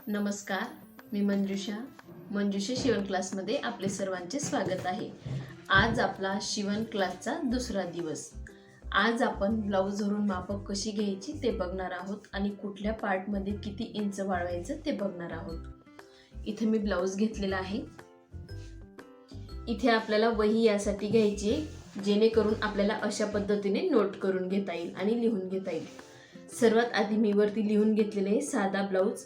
नमस्कार, मी मंजुषा शिवण क्लासमध्ये आपले सर्वांचे स्वागत आहे। आज आपला शिवण क्लासचा दुसरा दिवस। आज आपण ब्लाऊजवरून माप कशी घ्यायची ते बघणार आहोत आणि कुठल्या पार्टमध्ये किती इंच वाढवायचं ते बघणार आहोत। इथे मी ब्लाऊज घेतलेला आहे। इथे आपल्याला वही यासाठी घ्यायची आहे जेणेकरून आपल्याला अशा पद्धतीने नोट करून घेता येईल आणि लिहून घेता येईल। सर्वात आधी मी वरती लिहून घेतलेले आहे साधा ब्लाऊज।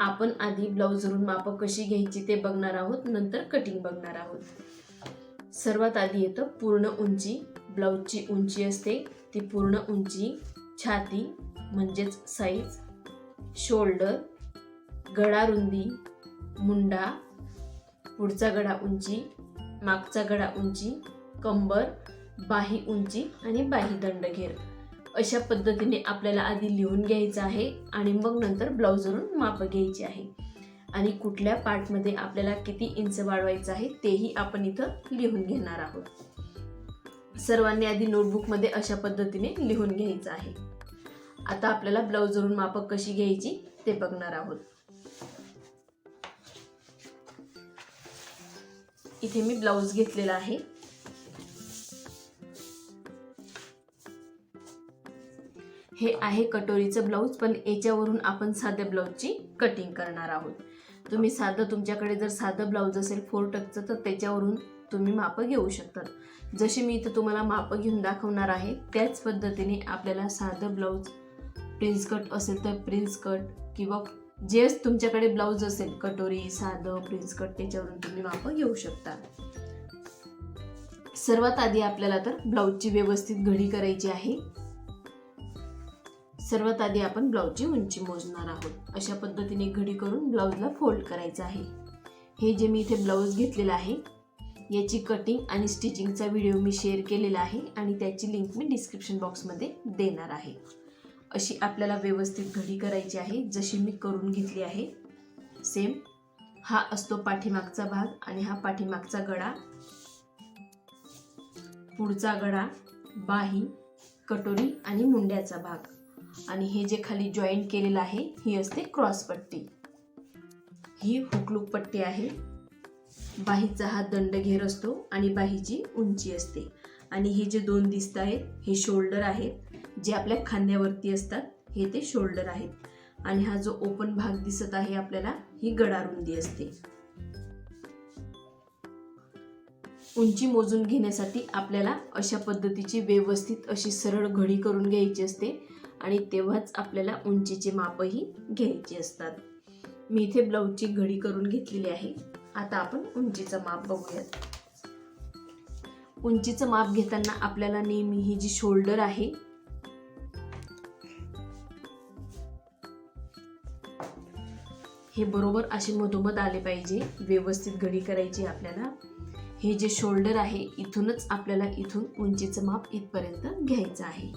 आपण आधी ब्लाऊजवरून माप कशी घ्यायची ते बघणार आहोत, नंतर कटिंग बघणार आहोत। सर्वात आधी येतं पूर्ण उंची। ब्लाऊजची उंची असते ती पूर्ण उंची, छाती म्हणजेच साईज, शोल्डर, गळा रुंदी, मुंडा, पुढचा गळा उंची, मागचा गळा उंची, कंबर, बाही उंची आणि बाही दंडघेर अशा पद्धतीने आपल्याला आधी लिहून घ्यायचं आहे आणि मग नंतर ब्लाऊजवरून माप घ्यायची आहे आणि कुठल्या पार्टमध्ये आपल्याला किती इंच वाढवायचं आहे तेही आपण इथं लिहून घेणार आहोत। सर्वांनी आधी नोटबुकमध्ये अशा पद्धतीने लिहून घ्यायचं आहे। आता आपल्याला ब्लाऊजवरून माप कशी घ्यायची ते बघणार आहोत। इथे मी ब्लाऊज घेतलेला आहे। हे आहे कटोरीचं ब्लाऊज, पण याच्यावरून आपण साध्या ब्लाऊजची कटिंग करणार आहोत। तुम्ही तुमच्याकडे जर साधं ब्लाऊज असेल 4 टक्सचं तर त्याच्यावरून तुम्ही माप घेऊ शकतात। जसे मी इथं तुम्हाला माप घेऊन दाखवणार आहे त्याच पद्धतीने आपल्याला साधं ब्लाऊज, प्रिन्स कट असेल तर प्रिन्स कट किंवा जे तुमच्याकडे ब्लाऊज असेल कटोरी, साधं, प्रिन्स कट त्याच्यावरून तुम्ही माप घेऊ शकता। सर्वात आधी आपल्याला तर ब्लाऊजची व्यवस्थित घडी करायची आहे। सर्वात आधी आपण ब्लाऊजची उंची मोजणार आहोत। अशा पद्धतीने घडी करून ब्लाऊजला फोल्ड करायचं आहे। हे जे मी इथे ब्लाऊज घेतलेला आहे याची कटिंग आणि स्टिचिंगचा व्हिडिओ मी शेअर केलेला आहे आणि त्याची लिंक मी डिस्क्रिप्शन बॉक्समध्ये देणार आहे। अशी आपल्याला व्यवस्थित घडी करायची आहे जशी मी करून घेतली आहे सेम। हा असतो पाठीमागचा भाग आणि हा पाठीमागचा गळा, पुढचा गळा, बाही, कटोरी आणि मुंड्याचा भाग आणि हे जे खाली जॉईंट केलेलं आहे ही असते क्रॉस पट्टी। ही हुकलूक पट्टी आहे। बाहीचा हा दंडघेर असतो आणि बाहीची उंची असते आणि हे जे दोन दिसत आहेत हे शोल्डर आहेत जे आपल्या खांद्यावरती असतात, हे ते शोल्डर आहेत आणि हा जो ओपन भाग दिसत आहे आपल्याला ही गळा रुंदी असते। उंची मोजून घेण्यासाठी आपल्याला अशा पद्धतीची व्यवस्थित अशी सरळ घडी करून घ्यायची असते आणि तेव्हाच आपल्याला उंचीचे मापही घ्यायचे असतात। मी इथे ब्लाऊजची घडी करून घेतलेली आहे। आता आपण उंचीचं माप बघूयात। उंचीचं माप घेताना आपल्याला नेहमी ही जी शोल्डर आहे हे बरोबर असे मधोमध आले पाहिजे। व्यवस्थित घडी करायची आपल्याला। हे जे शोल्डर आहे इथूनच आपल्याला इथून उंचीचं माप इथपर्यंत घ्यायचं आहे।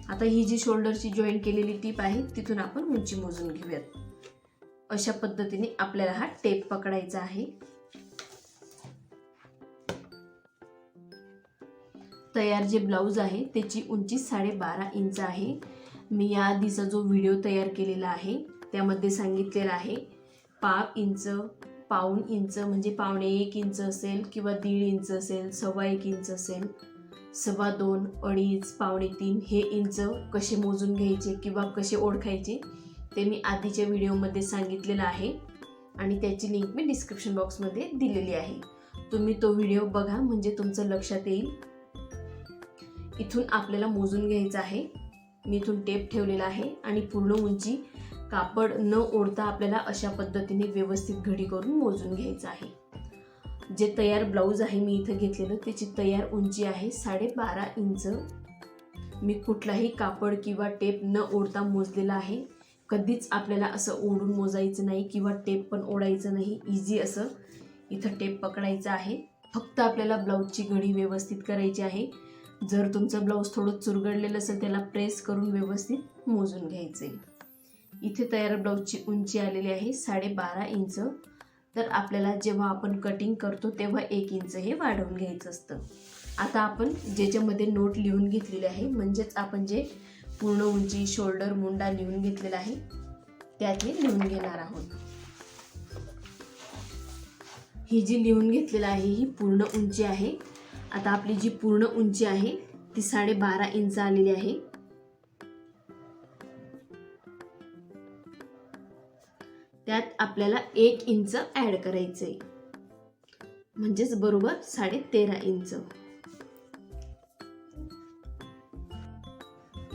आता ही जी शोल्डरची जॉईंट केलेली टीप आहे तिथून आपण उंची मोजून घेऊयात। अशा पद्धतीने आपल्याला हा टेप पकडायचा आहे। तयार जे ब्लाऊज आहे त्याची उंची 12.5 इंच आहे। मी या आधीचा जो व्हिडिओ तयार केलेला आहे त्यामध्ये सांगितलेला आहे 1/2 इंच, पाऊण इंच म्हणजे 1.25 इंच असेल किंवा 1.5 इंच असेल, 1.25 इंच असेल, 2.25, 2.5, 2.25 हे इंच कसे मोजून घ्यायचे किंवा कसे ओळखायचे ते मी आधीच्या व्हिडिओमध्ये सांगितलेलं आहे आणि त्याची लिंक मी डिस्क्रिप्शन बॉक्समध्ये दिलेली आहे। तुम्ही तो व्हिडिओ बघा म्हणजे तुमचं लक्षात येईल। इथून आपल्याला मोजून घ्यायचं आहे। मी इथून टेप ठेवलेला आहे आणि पूर्ण उंची कापड न ओढता आपल्याला अशा पद्धतीने व्यवस्थित घडी करून मोजून घ्यायचं आहे। जे तयार ब्लाऊज आहे मी इथं घेतलेलं त्याची तयार उंची आहे 12.5 इंच। मी कुठलाही कापड किंवा टेप न ओढता मोजलेला आहे। कधीच आपल्याला असं ओढून मोजायचं नाही किंवा टेप पण ओढायचं नाही। इझी असं इथं टेप पकडायचं आहे। फक्त आपल्याला ब्लाऊजची घडी व्यवस्थित करायची आहे। जर तुमचं ब्लाऊज थोडं चुरगडलेलं असेल त्याला प्रेस करून व्यवस्थित मोजून घ्यायचे। इथे तयार ब्लाऊजची उंची आलेली आहे 12.5 इंच। तर आपल्याला जेव्हा आपण कटिंग करतो तेव्हा 1 इंच हे वाढवून घ्यायचं असतं। आता आपण ज्याच्यामध्ये नोट लिहून घेतलेली आहे, म्हणजेच आपण जे पूर्ण उंची, शोल्डर, मुंडा लिहून घेतलेला आहे त्यात मी लिहून घेणार आहोत. ही जी लिहून घेतलेली आहे ही पूर्ण उंची आहे. आता आपली जी पूर्ण उंची आहे ती 12.5 इंच आलेली आहे. त्यात आपल्याला 1 इंच ऍड करायचंय, म्हणजेच बरोबर 13.5 इंच.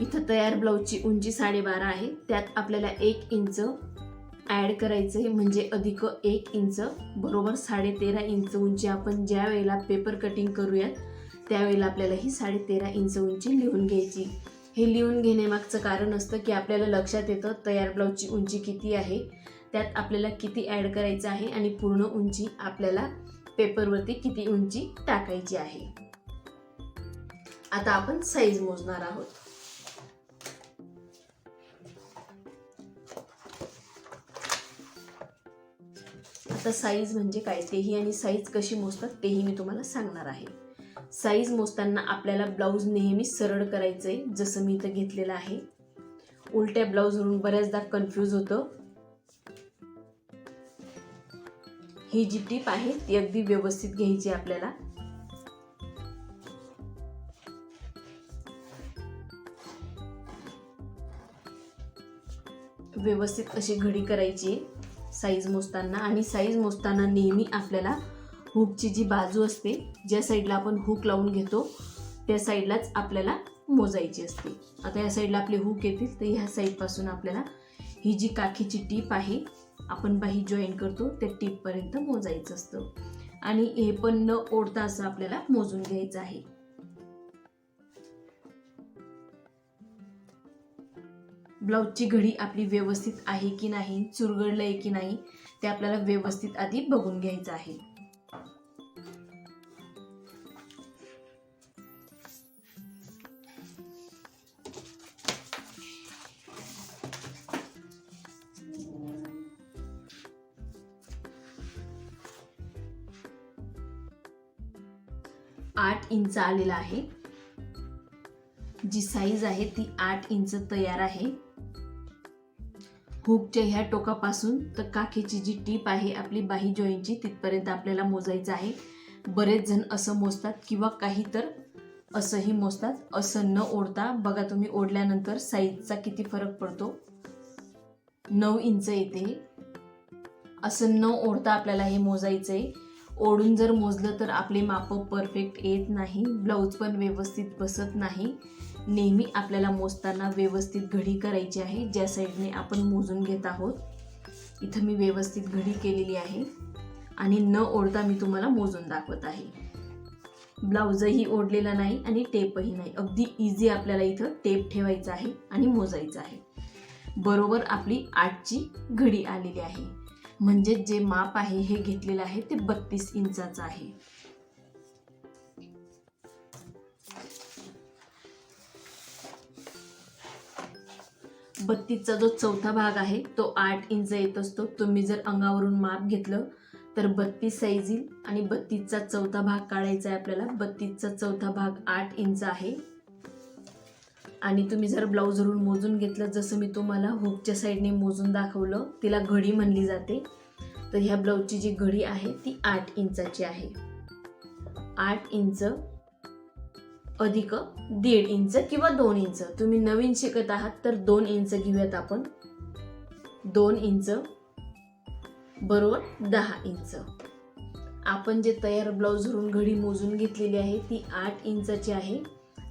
इथं तयार ब्लाऊजची उंची 12.5 आहे, त्यात आपल्याला 1 इंच ऍड करायचंय, म्हणजे अधिक 1 इंच बरोबर 13.5 इंच उंची. आपण ज्या वेळेला पेपर कटिंग करूयात त्यावेळेला आपल्याला ही 13.5 इंच उंची लिहून घ्यायची. हे लिहून घेण्यामागचं कारण असतं की आपल्याला लक्षात येतं तयार ब्लाऊजची उंची किती आहे, त्यात आपल्याला किती ऍड करायचं आहे आणि पूर्ण उंची आपल्याला पेपरवरती किती उंची टाकायची आहे. आता आपण साईज मोजणार आहोत. आता साईज म्हणजे काय तेही आणि साईज कशी मोजतात तेही मी तुम्हाला सांगणार आहे. साईज मोजताना आपल्याला ब्लाऊज नेहमी सरळ करायचंय, जसं मी इथं घेतलेलं आहे. उलट्या ब्लाऊजवरून बऱ्याचदा कन्फ्यूज होतं. ही जी टीप आहे ती अगदी व्यवस्थित घ्यायची आपल्याला. व्यवस्थित अशी घडी करायची साईज मोजताना. आणि साईज मोजताना नेहमी आपल्याला हुकची जी बाजू असते, ज्या साईडला आपण हुक लावून घेतो त्या साईडलाच आपल्याला मोजायची असते. आता या साईडला आपले हुक येतील तर ह्या साईडपासून आपल्याला ही जी काखीची टीप आहे, आपण बाही जॉईन करतो त्या टीपपर्यंत मोजायचं असतं. आणि हे पण न ओढता असं आपल्याला मोजून घ्यायचं आहे. ब्लाऊजची घडी आपली व्यवस्थित आहे की नाही, चुरगळलंय की नाही ते आपल्याला व्यवस्थित आधी बघून घ्यायचं आहे. आठ इंच आलेला आहे. जी साईज आहे ती 8 इंच तयार आहे. हुकच्या ह्या टोकापासून तर काखेची जी टीप आहे आपली बाही जॉईंटची तिथपर्यंत आपल्याला मोजायचं आहे. बरेच जण असं मोजतात किंवा काही तर असंही मोजतात. असं न ओढता बघा तुम्ही ओढल्यानंतर साईजचा किती फरक पडतो. 9 इंच येते. असं न ओढता आपल्याला हे मोजायचं आहे. ओढून जर मोजलं तर आपले माप परफेक्ट येत नाही, ब्लाऊज पण व्यवस्थित बसत नाही. नेहमी आपल्याला मोजताना व्यवस्थित घडी करायची आहे, ज्या साईडने आपण मोजून घेत आहोत. इथं मी व्यवस्थित घडी केलेली आहे आणि न ओढता मी तुम्हाला मोजून दाखवत आहे. ब्लाऊजही ओढलेला नाही आणि टेपही नाही. अगदी इझी आपल्याला इथं टेप ठेवायचा आहे आणि मोजायचं आहे. बरोबर आपली 8ची घडी आलेली आहे. म्हणजे जे माप आहे हे घेतलेलं आहे ते 32 इंचाचं आहे. बत्तीसचा जो चौथा भाग आहे तो 8 इंच येत असतो. तुम्ही जर अंगावरून माप घेतलं तर 32 साईज येईल आणि 32चा चौथा भाग काढायचा आहे आपल्याला. 32चा चौथा भाग 8 इंच आहे. आणि तुम्ही जर ब्लाऊजवरून मोजून घेतलं, जसं मी तुम्हाला हुकच्या साईडने मोजून दाखवलं, तिला घडी म्हणली जाते. तर ह्या ब्लाऊजची जी घडी आहे ती 8 इंचाची आहे. 8 इंच अधिक 1.5 इंच किंवा 2 इंच. तुम्ही नवीन शिकत आहात तर 2 इंच घेऊयात आपण. 2 इंच बरोबर 10 इंच. आपण जे तयार ब्लाऊजवरून घडी मोजून घेतलेली आहे ती 8 इंचाची आहे.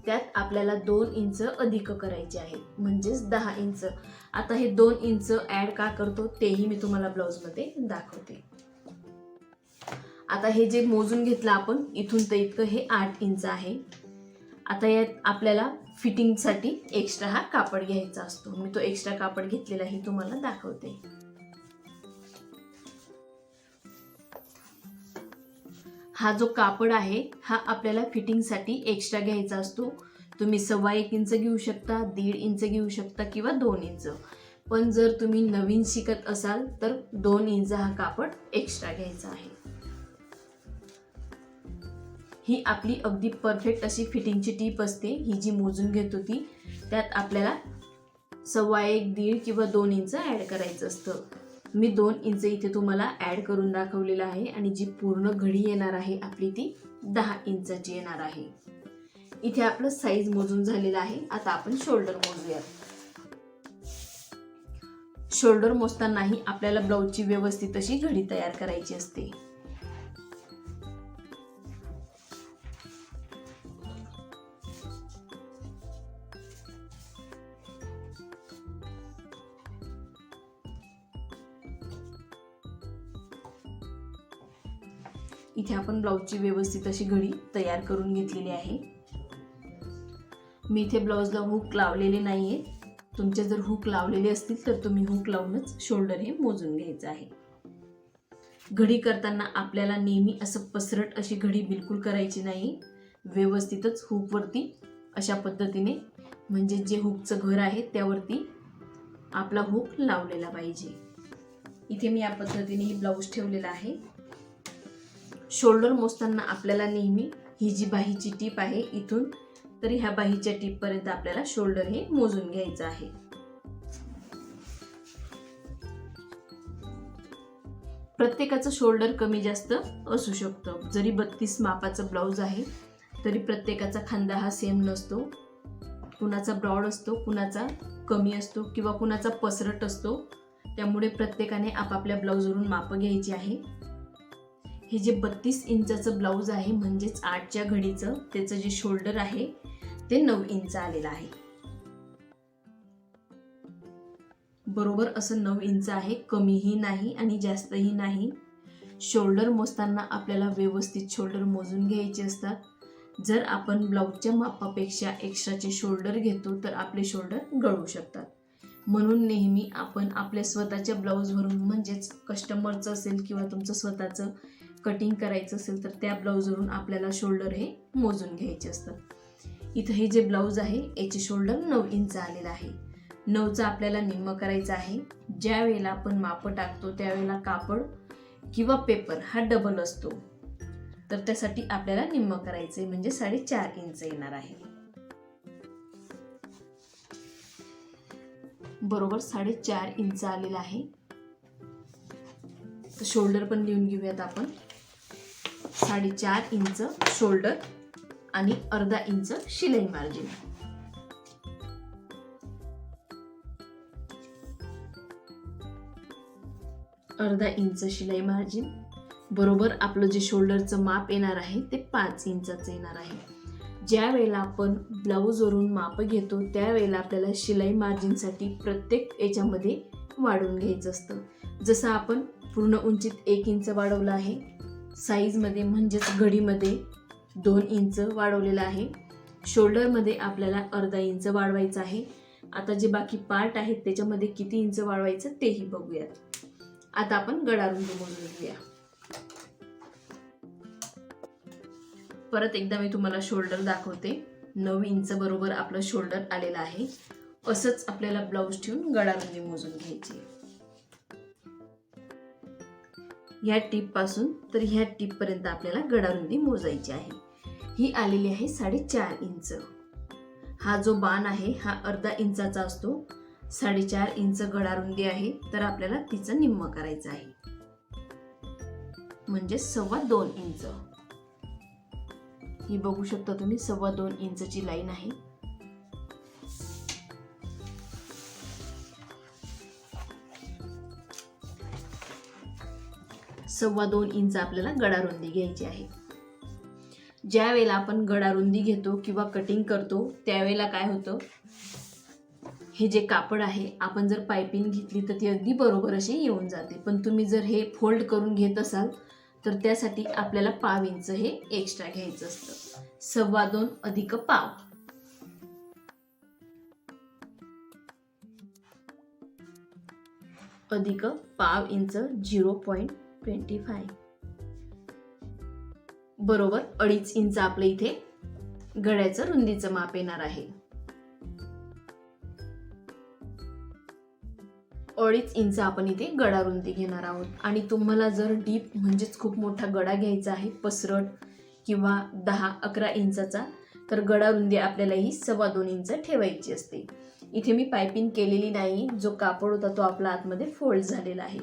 त्यात आपल्याला 2 इंच अधिक करायचे आहे, म्हणजेच 10 इंच. आता हे 2 इंच ऍड का करतो तेही मी तुम्हाला ब्लाऊजमध्ये दाखवते. आता हे जे मोजून घेतलं आपण इथून तर इतकं हे 8 इंच आहे. आता यात आपल्याला फिटिंगसाठी एक्स्ट्रा हा कापड घ्यायचा असतो. मी तो एक्स्ट्रा कापड घेतलेला आहे तुम्हाला दाखवते. हा जो कापड आहे हा आपल्याला फिटिंगसाठी एक्स्ट्रा घ्यायचा असतो. तुम्ही 1.25 इंच घेऊ शकता, 1.5 इंच घेऊ शकता किंवा 2 इंच. पण जर तुम्ही नवीन शिकत असाल तर 2 इंच हा कापड एक्स्ट्रा घ्यायचा आहे. ही आपली अगदी परफेक्ट अशी फिटिंगची टीप असते. ही जी मोजून घेतो ती, त्यात आपल्याला 1.25, 1.5 किंवा 2 इंच ॲड करायचं असतं. मी 2 इंच इथे तुम्हाला ॲड करून दाखवलेलं आहे आणि जी पूर्ण घडी येणार आहे आपली ती 10 इंचाची येणार आहे. इथे आपलं साईज मोजून झालेलं आहे. आता आपण शोल्डर मोजूयात. शोल्डर मोजतानाही आपल्याला ब्लाऊजची व्यवस्थित अशी घडी तयार करायची असते. इथे आपण ब्लाऊजची व्यवस्थित अशी घडी तयार करून घेतलेली आहे. मी इथे ब्लाऊजला हुक लावलेले नाहीये. तुमचे जर हुक लावलेले असतील तर तुम्ही हुक लावूनच शोल्डर हे मोजून घ्यायचं आहे. घडी करताना आपल्याला नेहमी असं पसरट अशी घडी बिलकुल करायची नाही. व्यवस्थितच हुकवरती अशा पद्धतीने, म्हणजे जे हुकचं घर आहे त्यावरती आपला हुक लावलेला पाहिजे. इथे मी या पद्धतीने ही ब्लाऊज ठेवलेला आहे. शोल्डर मोजताना आपल्याला नेहमी ही जी बाहीची टीप आहे इथून तर ह्या बाहीच्या टीप पर्यंत आपल्याला शोल्डर हे मोजून घ्यायचं आहे. प्रत्येकाचं शोल्डर कमी जास्त असू शकतं. जरी 32 मापाचं ब्लाऊज आहे तरी प्रत्येकाचा खांदा हा सेम नसतो. कुणाचा ब्रॉड असतो, कुणाचा कमी असतो किंवा कुणाचा पसरट असतो. त्यामुळे प्रत्येकाने आपापल्या ब्लाऊजवरून मापं घ्यायची आहे. हे जे 32 इंचाचं ब्लाऊज आहे म्हणजेच 8च्या घडीचं त्याचं जे शोल्डर आहे ते 9 इंच आलेलं आहे. बरोबर असं 9 इंच आहे. कमीही नाही आणि जास्तही नाही. शोल्डर मोजताना आपल्याला व्यवस्थित शोल्डर मोजून घ्यायचे असतात. जर आपण ब्लाऊजच्या मापापेक्षा एक्स्ट्राचे शोल्डर घेतो तर आपले शोल्डर गळू शकतात. म्हणून नेहमी आपण आपल्या स्वतःच्या ब्लाऊजवरून, म्हणजेच कस्टमरचं असेल किंवा तुमचं स्वतःचं कटिंग करायचं असेल तर त्या ब्लाऊजवरून आपल्याला शोल्डर हे मोजून घ्यायचे असतात. इथं हे जे ब्लाऊज आहे याचे शोल्डर 9 इंच आलेलं आहे. 9चं आपल्याला निम्म करायचं आहे. ज्या वेळेला आपण मापं टाकतो त्यावेळेला कापड किंवा पेपर हा डबल असतो, तर त्यासाठी आपल्याला निम्म करायचं आहे, म्हणजे 4.5 इंच येणार आहे. बरोबर 4.5 इंच आलेलं आहे. तर शोल्डर पण लिहून घेऊयात आपण. 4.5 इंच शोल्डर आणि अर्धा इंच शिलाई मार्जिन. अर्धा इंच शिलाई मार्जिन बरोबर आपलं जे शोल्डरचं माप येणार आहे ते 5 इंचाचं येणार आहे. ज्या वेळेला आपण ब्लाऊजवरून माप घेतो त्यावेळेला आपल्याला शिलाई मार्जिनसाठी प्रत्येक याच्यामध्ये वाढवून घ्यायचं असतं. जसं आपण पूर्ण उंचीत 1 इंच वाढवलं आहे, साईजमध्ये म्हणजेच घडीमध्ये 2 इंच वाढवलेलं आहे, शोल्डरमध्ये आपल्याला अर्धा इंच वाढवायचं आहे. आता जे बाकी पार्ट आहेत त्याच्यामध्ये किती इंच वाढवायचं तेही बघूयात. आता आपण गळारुंदी मोजून घेऊया. परत एकदा मी तुम्हाला शोल्डर दाखवते. 9 इंच बरोबर आपलं शोल्डर आलेलं आहे. असंच आपल्याला ब्लाऊज ठेवून गळारुंदी मोजून घ्यायची. ह्या टीप पासून तर ह्या टीप पर्यंत आपल्याला गळारुंदी मोजायची आहे. ही आलेली आहे 4.5 इंच. हा जो बाण आहे हा अर्धा इंचाचा असतो. 4.5 इंच गळारुंदी आहे तर आपल्याला तिचं निम्म करायचं आहे, म्हणजे 2.25 इंच. ही बघू शकता तुम्ही 2.25 इंचची लाईन आहे. सव्वा 2 इंच आपल्याला गळारुंदी घ्यायची आहे. ज्या वेळेला आपण गळारुंदी घेतो किंवा कटिंग करतो त्यावेळेला काय होतं, हे जे कापड आहे आपण जर पायपिंग घेतली तर ती अगदी बरोबर अशी येऊन जाते. पण तुम्ही जर हे फोल्ड करून घेत असाल तर त्यासाठी आपल्याला 1/2 इंच हे एक्स्ट्रा घ्यायचं असतं. 2.25 अधिक 1/2 अधिक 1/2 इंच 0.25 बरोबर 2.5 इंच आपलं इथे गळ्याचं रुंदीचं माप येणार आहे. 2.5 इंच आपण इथे गळा रुंदी घेणार आहोत. आणि तुम्हाला जर डीप म्हणजेच खूप मोठा गळा घ्यायचा आहे, पसरट किंवा 10-11 इंचाचा, तर गळा रुंदी आपल्याला ही 2.25 इंच ठेवायची असते. इथे मी पायपिंग केलेली नाही, जो कापड होता तो आपला आतमध्ये फोल्ड झालेला आहे.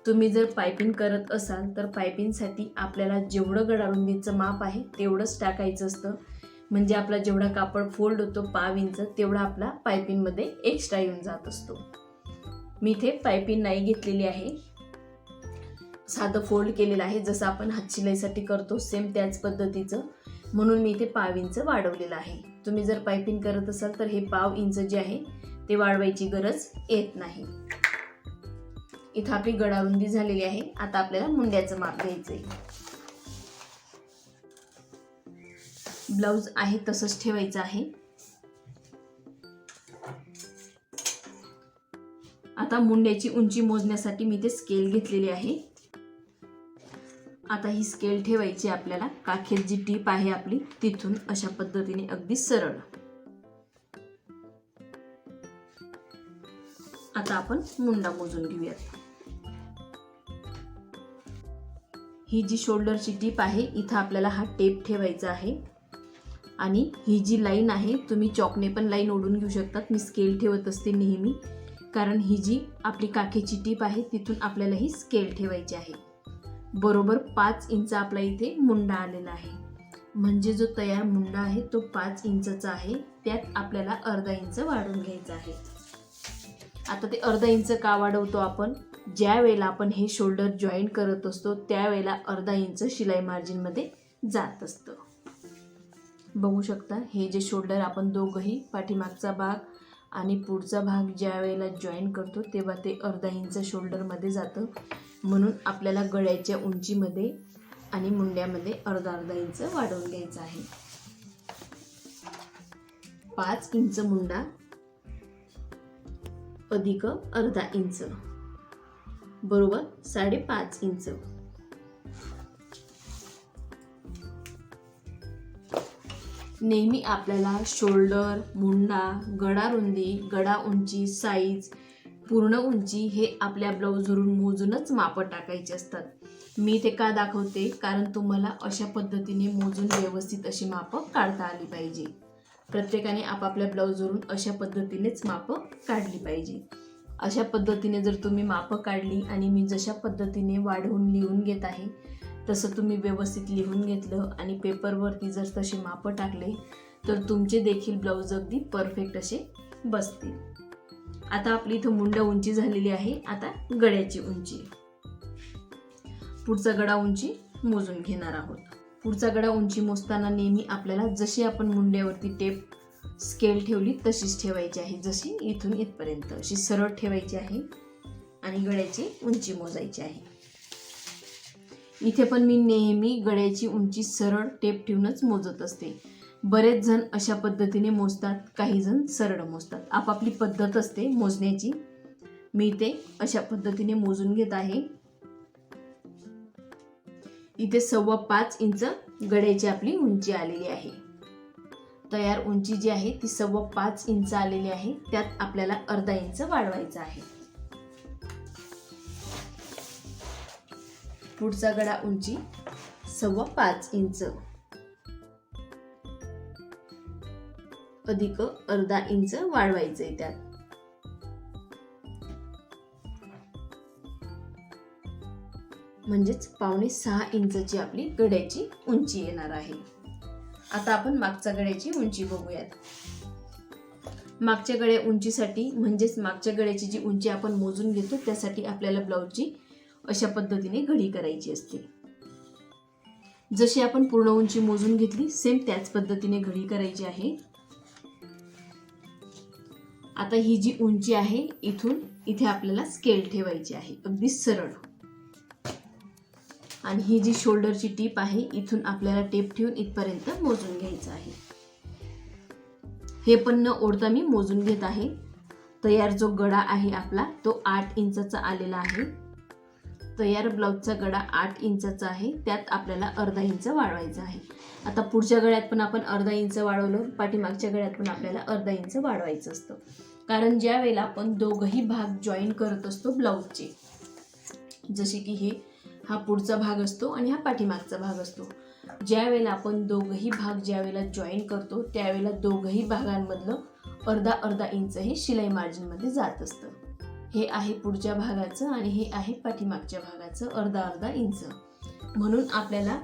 तुम्ही जर पायपिंग करत असाल तर पायपिंगसाठी आपल्याला जेवढं गळा रुंदीचं माप आहे तेवढंच टाकायचं असतं. म्हणजे आपला जेवढा कापड फोल्ड होतो 1/2 इंच, तेवढा आपला पायपिंगमध्ये एक्स्ट्रा येऊन जात असतो. मी इथे पायपिंग नाही घेतलेली आहे, साधं फोल्ड केलेलं आहे, जसं आपण हातशिलाईसाठी करतो सेम त्याच पद्धतीचं, म्हणून मी इथे 1/2 इंच वाढवलेलं आहे. तुम्ही जर पायपिंग करत असाल तर हे 1/2 इंच जे आहे ते वाढवायची गरज येत नाही. इथं आपली गळारुंदी झालेली आहे. आता आपल्याला मुंड्याचं माप घ्यायचंय. ब्लाऊज आहे तसंच ठेवायचं आहे. आता मुंड्याची उंची मोजण्यासाठी मी ते स्केल घेतलेली आहे. आता ही स्केल ठेवायची आपल्याला काखेत जी टीप आहे आपली तिथून अशा पद्धतीने अगदी सरळ. आता आपण मुंडा मोजून घेऊयात. ही जी शोल्डरची टीप आहे इथं आपल्याला हा टेप ठेवायचा आहे आणि ही जी लाईन आहे तुम्ही चॉकने पण लाईन ओढून घेऊ शकतात. मी स्केल ठेवत असते नेहमी, कारण ही जी आपली काखेची टीप आहे तिथून आपल्याला ही स्केल ठेवायची आहे. बरोबर 5 इंच आपला इथे मुंडा आलेला आहे. म्हणजे जो तयार मुंडा आहे तो 5 इंचचा आहे. त्यात आपल्याला अर्धा इंच वाढवून घ्यायचा आहे. आता ते अर्धा इंच का वाढवतो आपण? ज्या वेळेला आपण हे शोल्डर जॉईंट करत असतो त्यावेळेला अर्धा इंच शिलाई मार्जिनमध्ये जात असतं. बघू शकता हे जे शोल्डर आपण दोघंही पाठीमागचा भाग आणि पुढचा भाग ज्या वेळेला जॉईंट करतो तेव्हा ते अर्धा इंच शोल्डरमध्ये जातं. म्हणून आपल्याला गळ्याच्या उंचीमध्ये आणि मुंड्यामध्ये अर्धा इंच वाढवून घ्यायचं आहे. 5 इंच मुंडा अधिक अर्धा इंच बरोबर 5.5 इंच. नेहमी आपल्याला शोल्डर, मुंडा, गळा रुंदी, गळा उंची, साईज, पूर्ण उंची हे आपल्या ब्लाऊजवरून मोजूनच मापं टाकायचे असतात. मी ते का दाखवते? कारण तुम्हाला अशा पद्धतीने मोजून व्यवस्थित अशी मापं काढता आली पाहिजे. प्रत्येकाने आपापल्या ब्लाऊजवरून अशा पद्धतीनेच मापं काढली पाहिजे. अशा पद्धतीने जर तुम्ही मापं काढली आणि मी जशा पद्धतीने वाढवून लिहून घेत आहे तसं तुम्ही व्यवस्थित लिहून घेतलं आणि पेपरवरती जर तसे मापं टाकले तर तुमचे देखील ब्लाऊज अगदी परफेक्ट असे बसतील. आता आपली इथं मुंडा उंची झालेली आहे. आता गळ्याची उंची, पुढचा गळा उंची मोजून घेणार आहोत. पुढचा गळा उंची मोजताना नेहमी आपल्याला जशी आपण मुंड्यावरती टेप स्केल ठेवली तशीच ठेवायची आहे. जशी इथून इथपर्यंत अशी सरळ ठेवायची आहे आणि गळ्याची उंची मोजायची आहे. इथे पण मी नेहमी गळ्याची उंची सरळ टेप ठेवूनच मोजत असते. बरेच जण अशा पद्धतीने मोजतात, काही जण सरळ मोजतात. आपापली पद्धत असते मोजण्याची. मी ते अशा पद्धतीने मोजून घेत आहे. इथे 5.25 इंच गळ्याची आपली उंची आलेली आहे. तयार उंची जी आहे ती 5.25 इंच आलेली आहे. त्यात आपल्याला अर्धा इंच वाढवायचा आहे. पुढचा गळा उंची 5.25 इंच अधिक अर्धा इंच वाढवायचंय त्यात. म्हणजेच 5.25 इंचची आपली गळ्याची उंची येणार आहे. आता आपण मागच्या गळ्याची उंची बघूयात. मागच्या गळ्या उंचीसाठी म्हणजेच मागच्या गळ्याची जी उंची आपण मोजून घेतो त्यासाठी आपल्याला ब्लाऊजची अशा पद्धतीने घडी करायची असते. जशी आपण पूर्ण उंची मोजून घेतली सेम त्याच पद्धतीने घडी करायची आहे. आता ही जी उंची आहे इथून इथे आपल्याला स्केल ठेवायची आहे अगदी सरळ. आणि ही जी शोल्डरची टीप आहे इथून आपल्याला टेप ठेवून इथपर्यंत मोजून घ्यायचं आहे. हे पण न ओढता मी मोजून घेत आहे. तयार जो गळा आहे आपला तो 8 इंचचा आलेला आहे. तयार ब्लाऊजचा गळा 8 इंचचा आहे. त्यात आपल्याला अर्धा इंच वाढवायचा आहे. आता पुढच्या गळ्यात पण आपण अर्धा इंच वाढवलं, पाठीमागच्या गळ्यात पण आपल्याला अर्धा इंच वाढवायचं असतं. कारण ज्या वेळेला आपण दोघंही भाग जॉईन करत असतो ब्लाऊजचे, जसे की हा पुढचा भाग असतो आणि हा पाठीमागचा भाग असतो, ज्या वेळेला आपण दोघंही भाग ज्या वेळेला जॉईन करतो त्यावेळेला दोघंही भागांमधलं अर्धा अर्धा इंच हे शिलाई मार्जिनमध्ये जात असतं. हे आहे पुढच्या भागाचं आणि हे आहे पाठीमागच्या भागाचं अर्धा अर्धा इंच. म्हणून आपल्याला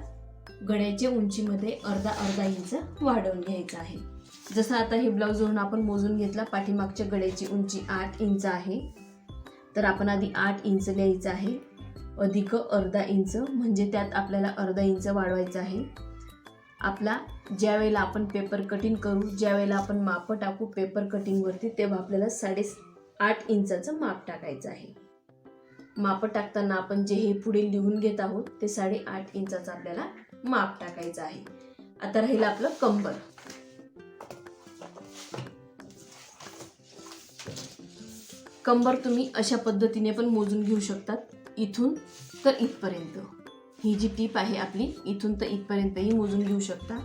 गळ्याच्या उंचीमध्ये अर्धा अर्धा इंच वाढवून घ्यायचं आहे. जसं आता हे ब्लाऊजवरून आपण मोजून घेतला, पाठीमागच्या गळ्याची उंची 8 इंच आहे, तर आपण आधी 8 इंच लिहायचं आहे अधिक अर्धा इंच, म्हणजे त्यात आपल्याला अर्धा इंच वाढवायचं आहे. आपला ज्या वेळेला आपण पेपर कटिंग करू, ज्या वेळेला आपण माप टाकू पेपर कटिंगवरती, तेव्हा आपल्याला 8.5 इंचाचं माप टाकायचं आहे. माप टाकताना आपण जे हे पुढे लिहून घेत आहोत ते 8.5 इंचाचं आपल्याला माप टाकायचं आहे. आता राहील आपलं कंबर. कंबर तुम्ही अशा पद्धतीने पण मोजून घेऊ शकतात, इथून तर इथपर्यंत. ही जी टीप आहे आपली इथून तर इथपर्यंतही मोजून घेऊ शकता.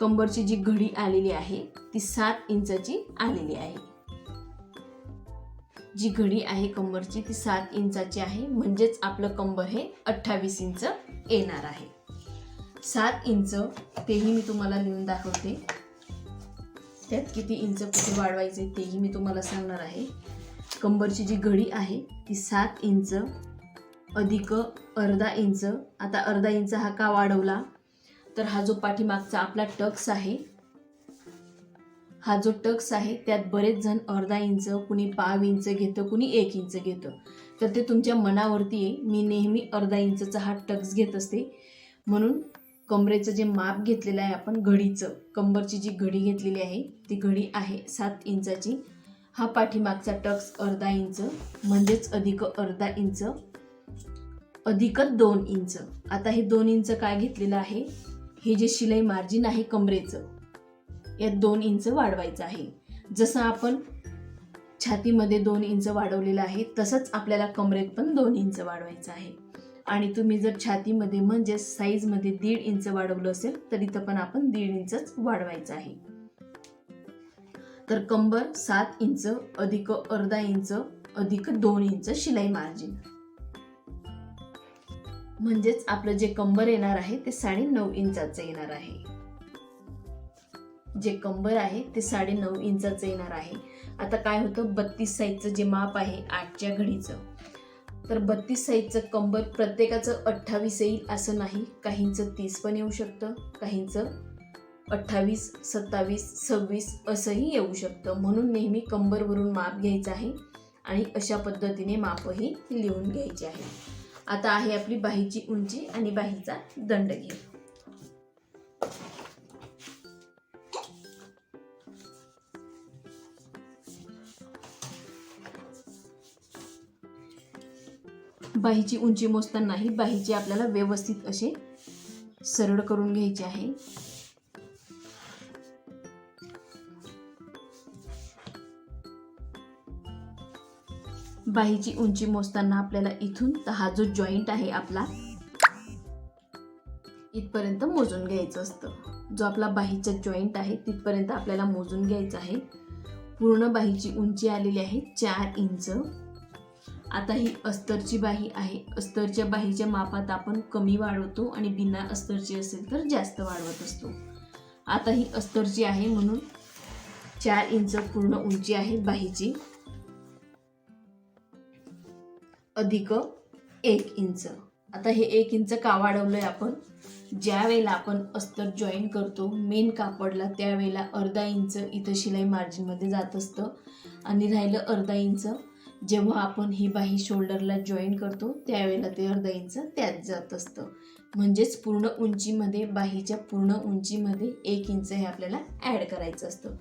कंबरची जी घडी आलेली आहे ती 7 इंचाची आलेली आहे. जी घडी आहे कंबरची ती 7 इंचाची आहे, म्हणजेच आपलं कंबर हे 28 इंच येणार आहे. 7 इंच तेही मी तुम्हाला लिहून दाखवते. त्यात किती इंच कुठे वाढवायचे तेही मी तुम्हाला सांगणार आहे. कंबरची जी घडी आहे ती 7 इंच अधिक अर्धा इंच. आता अर्धा इंच हा का वाढवला, तर हा जो पाठीमागचा आपला टक्स आहे, हा जो टक्स आहे त्यात बरेच जण अर्धा इंच, कुणी पाव इंच घेतं, कुणी 1 इंच घेतं, तर ते तुमच्या मनावरती आहे. मी नेहमी अर्धा इंचचा हा टक्स घेत असते. म्हणून कमरेचं जे माप घेतलेलं आहे आपण घडीचं, कंबरची जी घडी घेतलेली आहे ती घडी आहे 7 इंचाची. हा पाठीमागचा टक्स अर्धा इंच, म्हणजेच अधिक अर्धा इंच अधिक 2 इंच. आता हे 2 इंच काय घेतलेलं आहे, हे जे शिलाई मार्जिन आहे कमरेचं यात 2 इंच वाढवायचं आहे. जसं आपण छातीमध्ये 2 इंच वाढवलेलं आहे तसंच आपल्याला कमरेत पण 2 इंच वाढवायचं आहे. आणि तुम्ही जर छातीमध्ये म्हणजे साईजमध्ये 1.5 इंच वाढवलं असेल तर इथं पण आपण 1.5 इंचच वाढवायचं आहे. तर कंबर 7 इंच अधिक अर्धा इंच अधिक 2 इंच शिलाई मार्जिन, म्हणजेच आपलं जे कंबर येणार आहे ते 9.5 इंचाचं येणार आहे. जे कंबर आहे ते 9.5 इंचाचं येणार आहे. आता काय होतं, 32 साईजचं जे माप आहे 8च्या घडीचं, तर 32 साईजचं कंबर प्रत्येकाचं 28 येईल असं नाही. काहींचं 30 पण येऊ शकतं, काहींचं 28, 27, 26 असंही येऊ शकतं. म्हणून नेहमी कंबरवरून माप घ्यायचं आहे आणि अशा पद्धतीने मापही लिहून घ्यायचे आहे. आता आहे आपली बाहीची उंची आणि बाहीचा दंडघेर. बाहीची उंची मोजतानाही बाहीची आपल्याला व्यवस्थित असे सरळ करून घ्यायचे आहे. बाहीची उंची मोजताना आपल्याला इथून तर हा जो जॉईंट आहे आपला इथपर्यंत मोजून घ्यायचं असतं. जो आपला बाहीचा जॉईंट आहे तिथपर्यंत आपल्याला मोजून घ्यायचं आहे. पूर्ण बाहीची उंची आलेली आहे 4 इंच. आता ही अस्तरची बाही आहे. अस्तरच्या बाहीच्या मापात आपण कमी वाढवतो आणि बिना अस्तरची असेल तर जास्त वाढवत असतो. आता ही अस्तरची आहे म्हणून 4 इंच पूर्ण उंची आहे बाहीची अधिक 1 इंच. आता हे 1 इंच का वाढवलंय आपण, ज्या वेळेला आपण अस्तर जॉईन करतो मेन कापडला त्यावेळेला अर्धा इंच इथं शिलाई मार्जिनमध्ये जात असतं आणि राहिलं अर्धा इंच जेव्हा आपण ही बाही शोल्डरला जॉईन करतो त्यावेळेला ते अर्धा इंच त्यात जात असतं. म्हणजेच पूर्ण उंचीमध्ये बाहीच्या पूर्ण उंचीमध्ये 1 इंच हे आपल्याला ॲड करायचं असतं.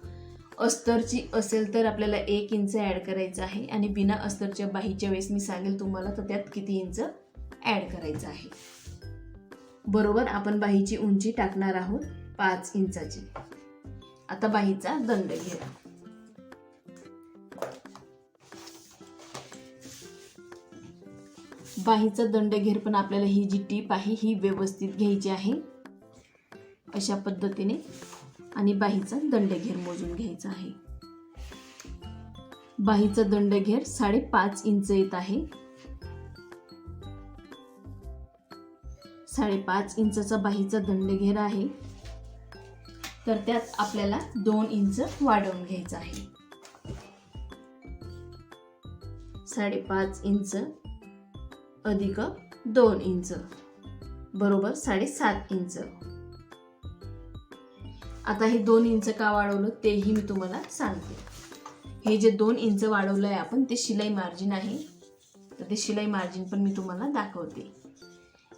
अस्तरची असेल तर आपल्याला 1 इंच ॲड करायचं आहे आणि बिना अस्तरच्या बाहीच्या वेळेस मी सांगेल तुम्हाला तर त्यात किती इंच ॲड करायचं आहे. बरोबर आपण बाहीची उंची टाकणार आहोत 5 इंचाची. आता बाहीचा दंडघेर. बाहीचा दंडघेर पण आपल्याला ही जी टीप आहे ही व्यवस्थित घ्यायची आहे अशा पद्धतीने आणि बाहीचा दंडघेर मोजून घ्यायचा आहे. बाहीचा दंडघेर 5.5 इंच येत आहे. 5.5 इंचाचा बाहीचा दंडघेर आहे, तर त्यात आपल्याला 2 इंच वाढवून घ्यायचं आहे. 5.5 इंच अधिक 2 इंच बरोबर 7.5 इंच. आता हे 2 इंच का वाढवलं तेही मी तुम्हाला सांगते. हे जे 2 इंच वाढवलं आहे आपण ते शिलाई मार्जिन आहे, तर ते शिलाई मार्जिन पण मी तुम्हाला दाखवते.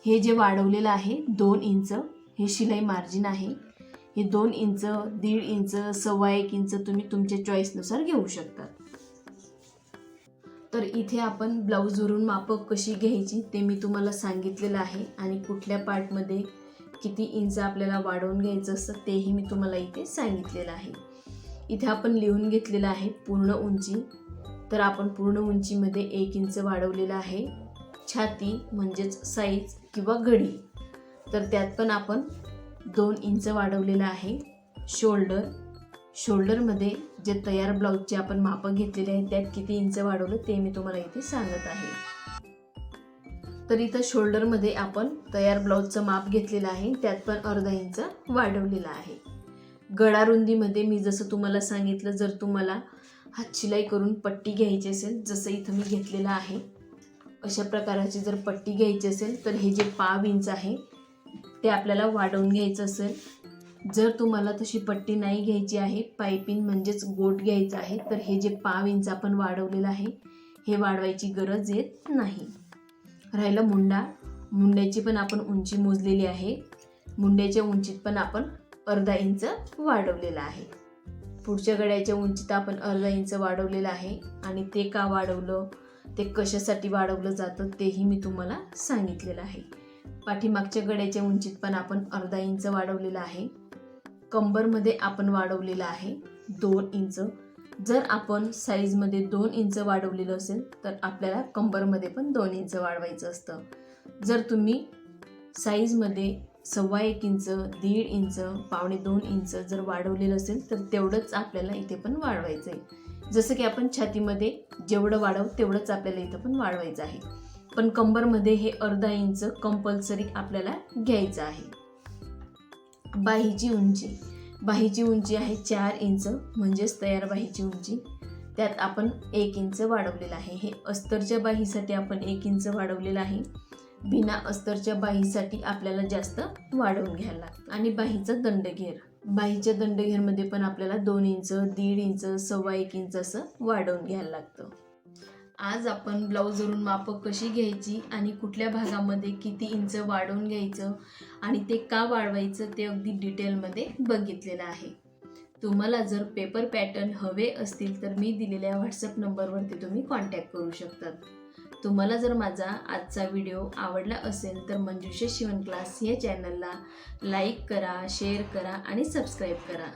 हे जे वाढवलेलं आहे 2 इंच हे शिलाई मार्जिन आहे. हे 2 इंच, 1.5 इंच, 1.25 इंच तुम्ही तुमच्या चॉईसनुसार घेऊ शकता. तर इथे आपण ब्लाऊजवरून माप कशी घ्यायची ते मी तुम्हाला सांगितलेलं आहे आणि कुठल्या पार्टमध्ये किती इंच आपल्याला वाढवून घ्यायचं असतं तेही मी तुम्हाला इथे सांगितलेलं आहे. इथे आपण लिहून घेतलेलं आहे पूर्ण उंची, तर आपण पूर्ण उंचीमध्ये 1 इंच वाढवलेलं आहे. छाती म्हणजेच साईज किंवा घडी, तर त्यात पण आपण 2 इंच वाढवलेलं आहे. शोल्डरमध्ये जे तयार ब्लाऊजचे आपण माप घेतलेले आहे त्यात किती इंच वाढवलं ते मी तुम्हाला इथे सांगत आहे. तर इथं शोल्डरमध्ये आपण तयार ब्लाऊजचं माप घेतलेलं आहे, त्यात पण अर्धा इंच वाढवलेलं आहे. गळा रुंदीमध्ये मी जसं तुम्हाला सांगितलं, जर तुम्हाला हात शिलाई करून पट्टी घ्यायची असेल, जसं इथं मी घेतलेलं आहे अशा प्रकारची जर पट्टी घ्यायची असेल तर हे जे 1/2 इंच आहे ते आपल्याला वाढवून घ्यायचं असेल. जर तुम्हाला तशी पट्टी नाही घ्यायची आहे, पायपिंग म्हणजेच गोट घ्यायचं आहे, तर हे जे 1/2 इंच आपण वाढवलेलं आहे हे वाढवायची गरज येत नाही. राहिलं मुंड्याची पण आपण उंची मोजलेली आहे. मुंड्याच्या उंचीत पण आपण अर्धा इंच वाढवलेला आहे. पुढच्या गळ्याच्या उंचीत आपण अर्धा इंच वाढवलेलं आहे आणि ते का वाढवलं, ते कशासाठी वाढवलं जातं तेही मी तुम्हाला सांगितलेलं आहे. पाठीमागच्या गळ्याच्या उंचीत पण आपण अर्धा इंच वाढवलेलं आहे. कंबरमध्ये आपण वाढवलेलं आहे 2 इंच. जर आपण साईजमध्ये 2 इंच वाढवलेलं असेल तर आपल्याला कंबरमध्ये पण 2 इंच वाढवायचं असतं. जर तुम्ही साईजमध्ये 1.25 इंच, 1.5 इंच, 1.25 इंच जर वाढवलेलं असेल तर तेवढंच आपल्याला इथे पण वाढवायचं आहे. जसं की आपण छातीमध्ये जेवढं वाढवू तेवढंच आपल्याला इथं पण वाढवायचं आहे, पण कंबरमध्ये हे अर्धा इंच कंपल्सरी आपल्याला घ्यायचं आहे. बाहीची उंची आहे 4 इंच म्हणजेच तयार बाहीची उंची, त्यात आपण 1 इंच वाढवलेलं आहे. हे अस्तरच्या बाहीसाठी आपण 1 इंच वाढवलेलं आहे. बिना अस्तरच्या बाहीसाठी आपल्याला जास्त वाढवून घ्यायला लागतं. आणि बाहीच्या दंडघेरमध्ये पण आपल्याला 2 इंच, 1.5 इंच, 1.25 इंच असं वाढवून घ्यायला लागतं. आज आपण ब्लाऊजवरून माप कशी घ्यायची आणि कुठल्या भागामध्ये किती इंच वाढवून घ्यायचं आणि ते का वाढवायचं ते अगदी डिटेलमध्ये बघितलेलं आहे. तुम्हाला जर पेपर पॅटर्न हवे असतील तर मी दिलेल्या व्हॉट्सअप नंबरवरती तुम्ही कॉन्टॅक्ट करू शकतात. तुम्हाला जर माझा आजचा व्हिडिओ आवडला असेल तर मंजुषा शिवण क्लास या चॅनलला लाईक करा, शेअर करा आणि सबस्क्राईब करा.